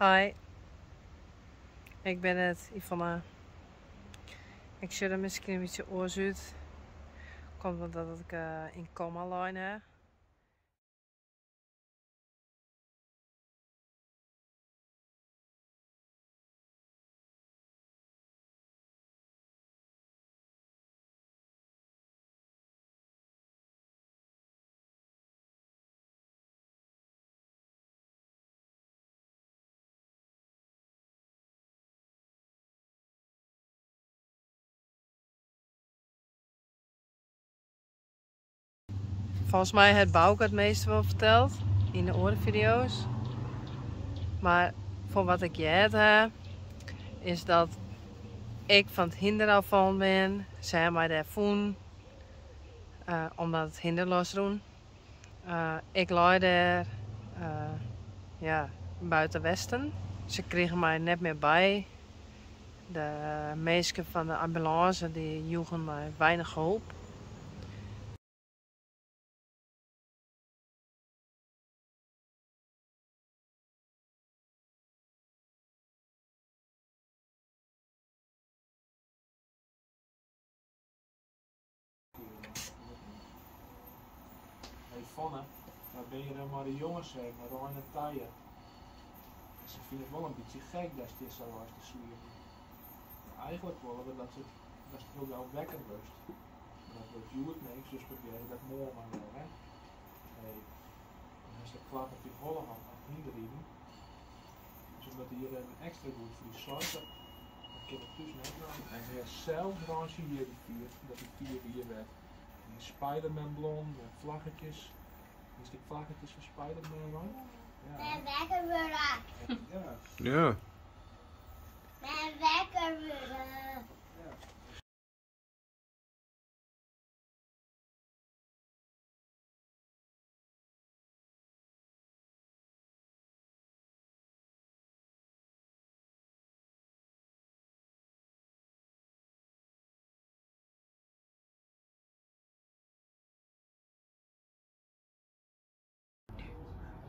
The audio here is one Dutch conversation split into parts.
Hi, ik ben het, Yvonne. Ik zie er misschien een beetje oors uit. Komt omdat ik in coma lig heb. Volgens mij heeft Bauke het meeste wel verteld in de orenvideo's. Maar voor wat ik gehoord heb, is dat ik van het hinder afvallen ben. Zij mij daar voelen, omdat het hinder los doen. Ik lag daar ja, buiten Westen. Ze kregen mij net meer bij. De meesten van de ambulance die joegen mij weinig hulp. Hey Yvonne, waar ben je dan maar de jongens zijn, maar Rein en Taya. Ze vinden het wel een beetje gek dat je zo was te sliepen. Eigenlijk willen we dat het heel gauw wekker rust. Dat duurt niks, dus probeer je dat morgen maar wel, hè. Hey, en als de klap op die holle hand naar hinderen, dus omdat hier een extra goed voor die soorten, dan kan het dus net aan. En hij zelf rangeer die vier, dat die vier hier werd. Die Spider-Man blond, met vlaggetjes. Is die vlaggetjes van Spider-Man man? Ja. Ben wekker worden. Ja. Ja. Ben wekker worden. Ja.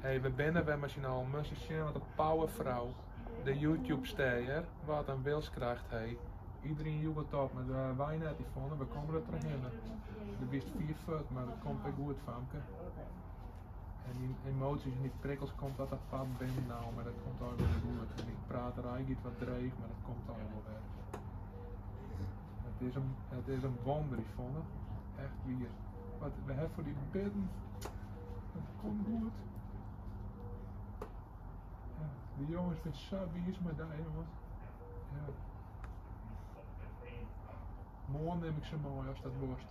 Hey, we binnen bij Machinaal Musician, wat een powervrouw. De YouTube-steyer, wat een wilskracht hij. Iedereen joegt op, maar wij net die vonden, we komen er terheen. Er wist 4 voet, maar dat komt weer goed van. En die emoties en die prikkels komt dat pad binnen nou, maar dat komt al weer goed. En die praterij gaat wat dreig, maar dat komt al wel weer. Het is een wonder, die vonden. Echt weer. Wat we hebben voor die bidden, dat komt goed. Ja, die jongens vindt zo wies met daar jongens. Ja. Morgen neem ik ze mooi als dat worst.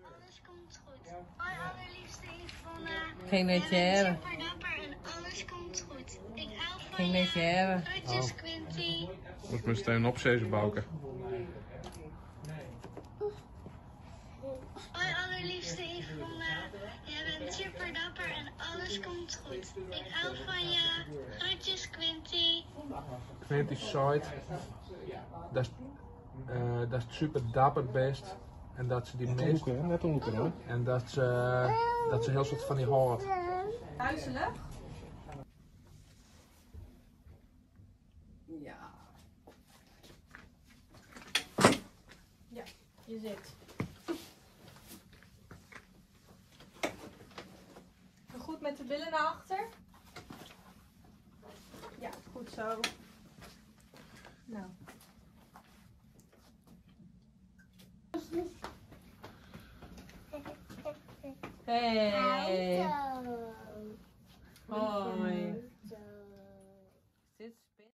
Alles komt goed. Hoi allerliefste Yvonne. Geen netje hebben. Super dapper en alles komt goed. Ik hou van Geen je. netje hebben. Groetjes Quinty. Moet me steen opzezen, Bauke. Hoi allerliefste Yvonne. Jij bent super dapper en alles komt goed. Ik hou van je. Groetjes Quinty. Quinty site, dat is super dapper best. En dat ze die meest. Net een hoeken, hè? En dat ze heel soort van die houdt. Huiselijk? Ja. Ja, je zit. Goed met de billen naar achter. Ja, goed zo. Nou. Hey. Hoi. Zit spin.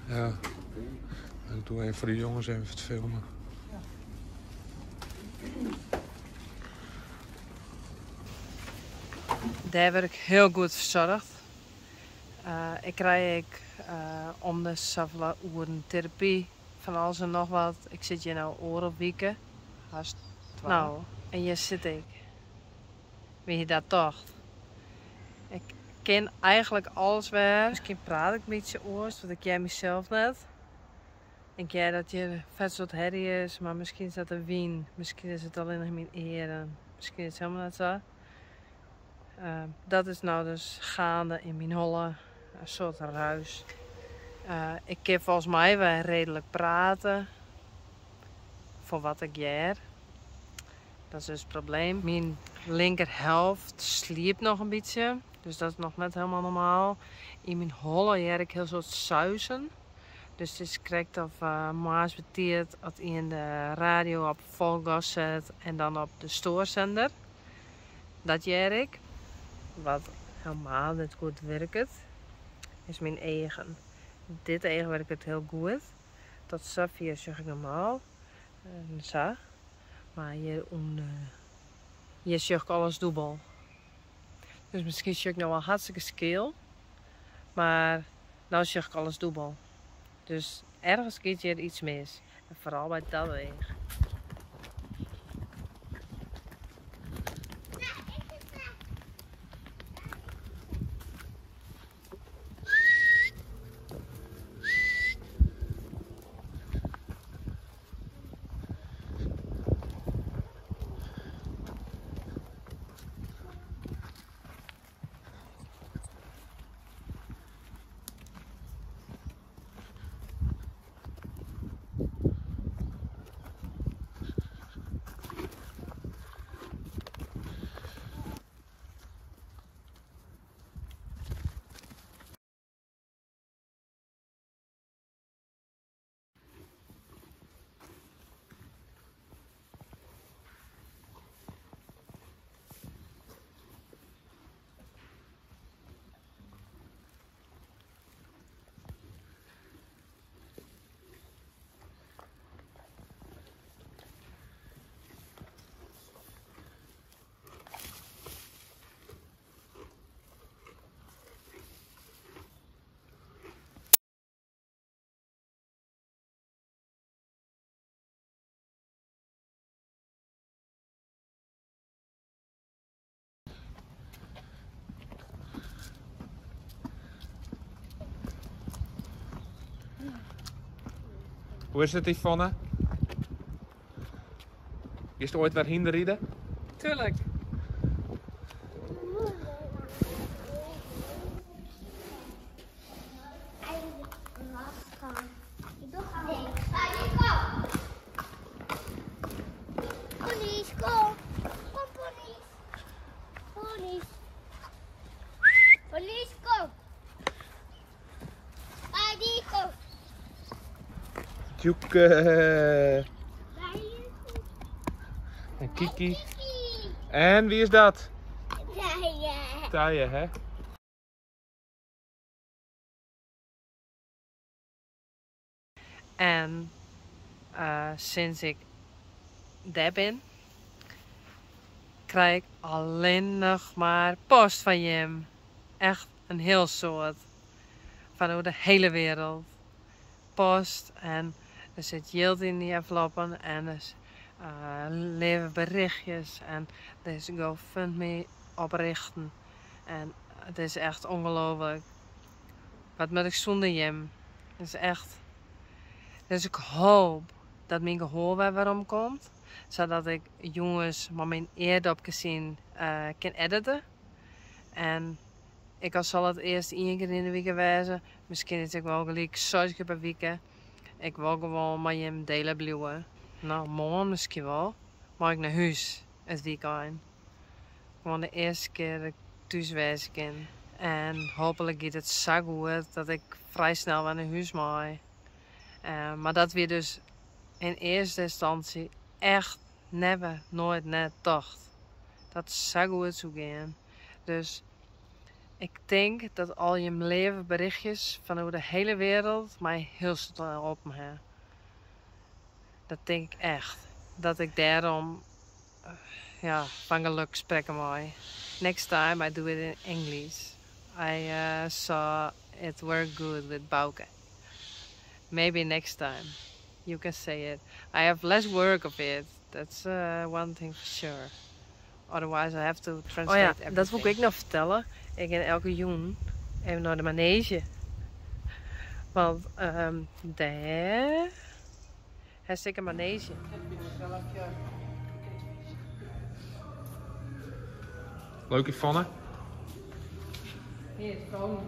Ja. Ik doe even voor de jongens even het filmen. Daar word ik heel goed verzorgd. Ik krijg om de zoveel uren therapie van alles en nog wat. Ik zit hier nou orenweken. Nou, en hier zit ik. Wie je dat toch? Ik ken eigenlijk alles weer. Misschien praat ik een beetje oors, want ik ken mezelf net. Ik ken dat je vet soort herrie is, maar misschien is dat een wien. Misschien is het alleen nog mijn eren. Misschien is het helemaal niet zo. Dat is nou dus gaande in mijn holle, een soort ruis. Ik kan volgens mij wel redelijk praten. Voor wat ik jaar. Dat is dus het probleem. Mijn linkerhelft sliept nog een beetje. Dus dat is nog net helemaal normaal. In mijn holle heb ik heel soort suizen. Dus het is correct of maas betiert als in de radio op vol gas zet en dan op de stoorzender. Dat heb ik. Wat helemaal niet goed werkt, is mijn eigen. Dit eigen werkt het heel goed. Tot zover zeg ik normaal. Zo. Maar hier zeg ik alles dubbel. Dus misschien zeg ik nou wel hartstikke skil. Maar nou zeg ik alles dubbel. Dus ergens gaat hier iets mis. En vooral bij dat weg. Hoe is het, Yvonne? Is er ooit weer hinderrijden? Tuurlijk. Ponies, kom. Kom, ponies. Ponies. Ponies, kom. Adi, kom. Tjoeke. En Kiki. En wie is dat? Taaie, hè? En sinds ik daar ben, krijg ik alleen nog maar post van hem. Echt een heel soort. Van over de hele wereld. Post en er zit geld in die enveloppen en er leven berichtjes en er is GoFundMe oprichten. En het is echt ongelooflijk. Wat moet ik zonder hem? Het is echt. Dus ik hoop dat mijn gehoor weer waarom komt. Zodat ik jongens maar mijn eerdop zien kan editen. En ik zal het eerst 1 keer in de week wijzen. Misschien is ik wel gelijk 6 keer per week. Ik wil gewoon met hem delen blijven. Nou, morgen misschien wel. Maar ik naar huis het weekend. Gewoon de eerste keer dat ik thuis wezen kan. En hopelijk gaat het zo goed dat ik vrij snel weer naar huis mag. Maar dat we dus in eerste instantie echt nooit net dacht. Dat zou goed zo gaan. Dus ik denk dat al je leven berichtjes van over de hele wereld mij heel snel op me hebben. Dat denk ik echt. Dat ik daarom van geluk spreken mooi. Next time I do it in English. I saw it work good with Bauke. Maybe next time you can say it. I have less work of it. That's one thing for sure. Otherwise I have to translate everything. Dat wil ik nog vertellen. Ik ga elke joen even naar de manege. Want daar is ik een manege. Leuk, Yvonne? Hier, komen.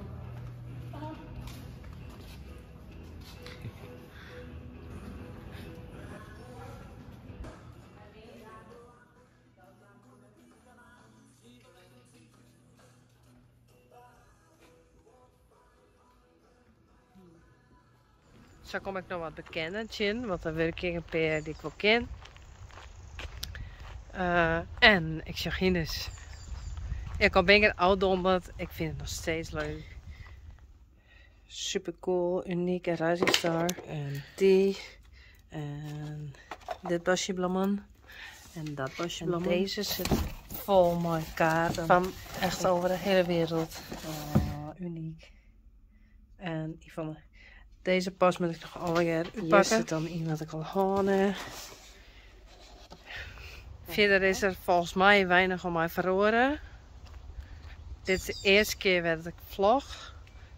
Zo kom ik nog wat bekenden in, want dan wil ik een paar die ik wel ken. En ik zeg Ines. Ik al ben ik oud omdat ik vind het nog steeds leuk. Super cool, uniek en Rising Star. En die. En dit basje bloemen. En dat basje bloemen. En deze zit vol mooie kaarten. Van echt over de hele wereld. Uniek. En Yvonne. Deze pas moet ik nog alweer pakken. Hier zit dan iemand ik al hoorde. Verder is er volgens mij weinig om mij verloren. Dit is de eerste keer dat ik vlog.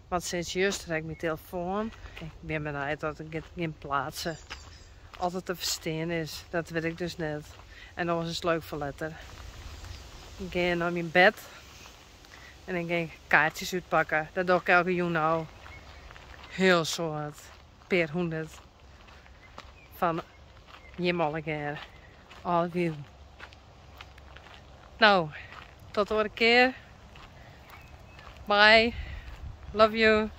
Want sinds juist heb ik mijn telefoon. Ik ben benieuwd dat ik het in plaatsen altijd te verstaan is. Dat weet ik dus net. En nog eens leuk voor letter. Ik ga naar mijn bed. En ik ga kaartjes uitpakken. Dat doe ik elke jaar nou. Heel soort. Per 100. Van Jemolliger. All view. Nou, tot de volgende keer. Bye. Love you.